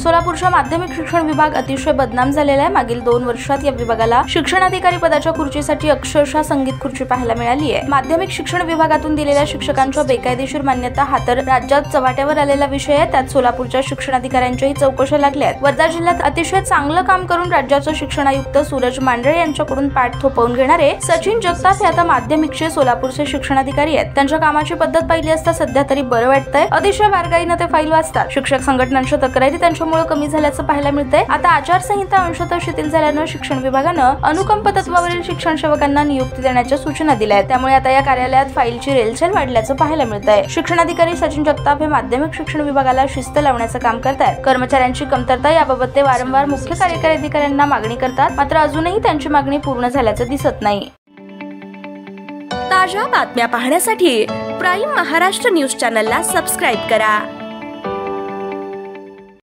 सोलापूरच्या माध्यमिक शिक्षण विभाग अतिशय बदनाम झालेला आहे। मागील 2 वर्षात या विभागाला शिक्षणाधिकारी पदाच्या खुर्चीसाठी अक्षरशः संगीत खुर्ची पाहायला मिळाली आहे। माध्यमिक शिक्षण विभागातून दिलेल्या शिक्षकांच्या बेकायदेशीर मान्यता हा तर राज्यात चव्हाट्यावर आलेला विषय आहे। त्यात सोलापूरच्या शिक्षणाधिकाऱ्यांच्याही चौकशा लागल्या आहेत। वर्धा जिल्ह्यात अतिशय चांगलं काम करून राज्याचे शिक्षण आयुक्त सूरज मांढरे यांच्याकडून पाठ थोपवून घेणारे सचिन जगताप हे आता माध्यमिकचे सोलापूरचे शिक्षणाधिकारी आहेत। त्यांच्या कामाची पद्धत पाहिली असता सध्या तरी बरं वाटतंय। अतिशय बारकाईने ते फाईल वाचतात। शिक्षक संघटनांच्या तक्रारी त्यांच्यामुळे कमी झाल्याचं पाहायला मिळतंय। आता आचारसंहिता अंशतः शिथिल झाल्यानं शिक्षण विभागानं अनुकंप तत्वावरील शिक्षण सेवकांना नियुक्ती देण्याच्या सूचना दिल्या आहेत। त्यामुळे आता या कार्यालयात फाईलची रेलचेल वाढल्याचं पाहायला मिळतंय। शिक्षणाधिकारी सचिन जगताप हे माध्यमिक शिक्षण विभागाला शिस्त लावण्याचं काम करतात। कर्मचाऱ्यांची कमतरता याबाबत ते वारंवार मुख्य कार्यकारी अधिकाऱ्यांना मागणी करतात, मात्र अजूनही त्यांची मागणी पूर्ण झाल्याचं दिसत नाही। ताज्या बातम्या पाहण्यासाठी प्राईम महाराष्ट्र न्यूज चॅनलला सबस्क्राईब करा।